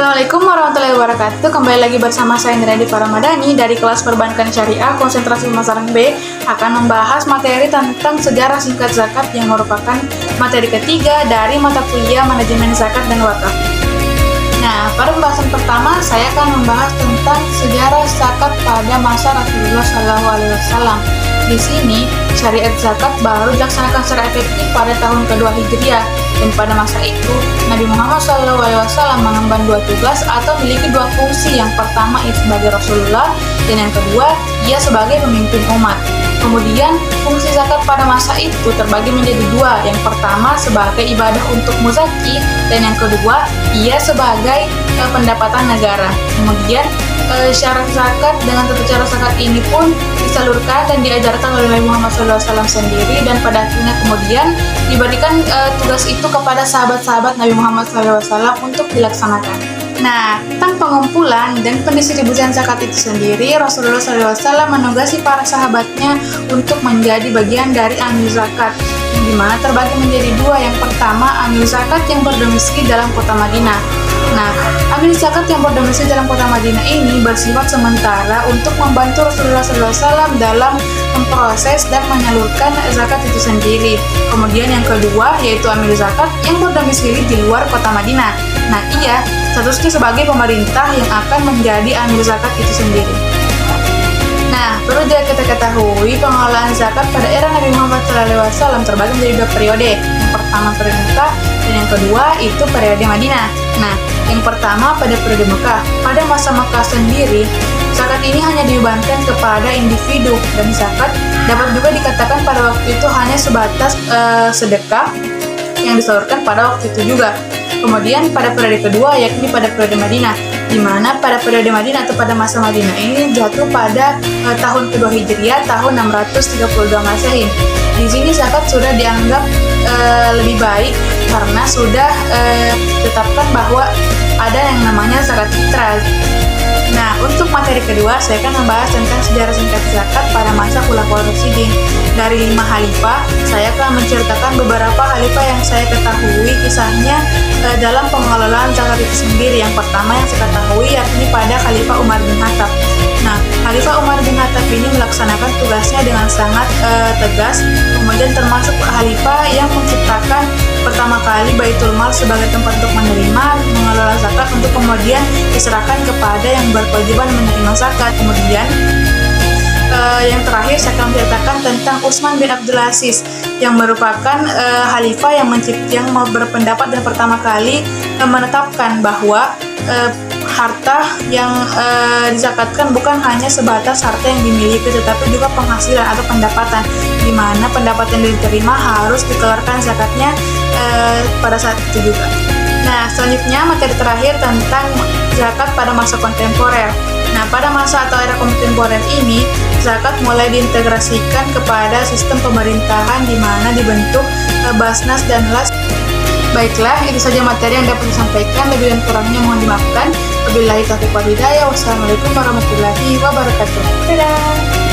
Assalamualaikum warahmatullahi wabarakatuh. Kembali lagi bersama saya Niradi Paramadani dari kelas Perbankan Syariah Konsentrasi Pemasaran B akan membahas materi tentang sejarah singkat zakat yang merupakan materi ketiga dari mata kuliah Manajemen Zakat dan Wakaf. Nah, pada pembahasan pertama saya akan membahas tentang sejarah zakat pada masa Rasulullah SAW. Di sini, syariat zakat baru dilaksanakan secara efektif pada tahun kedua Hijriah, dan pada masa itu Nabi Muhammad SAW mengemban dua tugas atau memiliki dua fungsi. Yang pertama ia sebagai Rasulullah, dan yang kedua ia sebagai pemimpin umat. Kemudian fungsi zakat pada masa itu terbagi menjadi dua. Yang pertama sebagai ibadah untuk muzaki, dan yang kedua ia sebagai pendapatan negara. Kemudian syarat zakat dengan tata cara zakat ini pun disalurkan dan diajarkan oleh Nabi Muhammad SAW sendiri, dan pada akhirnya kemudian diberikan tugas itu kepada sahabat-sahabat Nabi Muhammad SAW untuk dilaksanakan. Nah, tentang pengumpulan dan pendistribusian zakat itu sendiri, Rasulullah SAW menugasi para sahabatnya untuk menjadi bagian dari amil zakat, yang dimana terbagi menjadi dua. Yang pertama, amil zakat yang berdomisili dalam kota Madinah. Nah, amil zakat yang berdomisili dalam kota Madinah ini bersifat sementara untuk membantu Rasulullah SAW dalam memproses dan menyalurkan zakat itu sendiri. Kemudian yang kedua yaitu amil zakat yang berdomisili di luar kota Madinah. Nah, ia statusnya sebagai pemerintah yang akan menjadi amil zakat itu sendiri. Nah, perlu kita ketahui pengelolaan zakat pada era Nabi Muhammad SAW terbagi menjadi dua periode. Yang pertama periode Mekah, dan yang kedua itu periode Madinah. Nah, yang pertama pada periode Mekah. Pada masa Mekah sendiri, zakat ini hanya dibebankan kepada individu, dan zakat dapat juga dikatakan pada waktu itu hanya sebatas sedekah yang disalurkan pada waktu itu juga. Kemudian pada periode kedua yakni pada periode Madinah, di mana pada periode Madinah atau pada masa Madinah ini jatuh pada tahun kedua Hijriah, tahun 632 Masehi. Di sini zakat sudah dianggap lebih baik karena sudah ditetapkan bahwa ada yang namanya zakat fitrah. Nah, untuk materi kedua, saya akan membahas tentang sejarah singkat zakat pada masa Khulafaur Rasyidin. Dari 5 khalifah, saya akan menceritakan beberapa khalifah yang saya ketahui kisahnya dalam pengelolaan zakat itu sendiri. Yang pertama yang saya ketahui yakni pada Khalifah Umar bin Khattab. Nah, Khalifah Umar bin Khattab ini melaksanakan tugasnya dengan sangat tegas, kemudian termasuk khalifah yang menciptakan pertama kali Baitul Mal sebagai tempat untuk menerima, mengelola zakat untuk kemudian diserahkan kepada yang berkewajiban menerima zakat. Kemudian yang terakhir saya akan menceritakan tentang Utsman bin Abdul Aziz yang merupakan khalifah yang berpendapat dan pertama kali menetapkan bahwa harta yang dizakatkan bukan hanya sebatas harta yang dimiliki, tetapi juga penghasilan atau pendapatan, di mana pendapatan yang diterima harus dikeluarkan zakatnya pada saat itu juga. Nah, selanjutnya materi terakhir tentang zakat pada masa kontemporer. Nah, pada masa atau era kontemporer ini, zakat mulai diintegrasikan kepada sistem pemerintahan di mana dibentuk Basnas dan Las. Baiklah, itu saja materi yang dapat disampaikan. Lebih dan kurangnya mohon dimaafkan. Wabillahi taufiq wal hidayah. Wassalamualaikum warahmatullahi wabarakatuh. Dadah.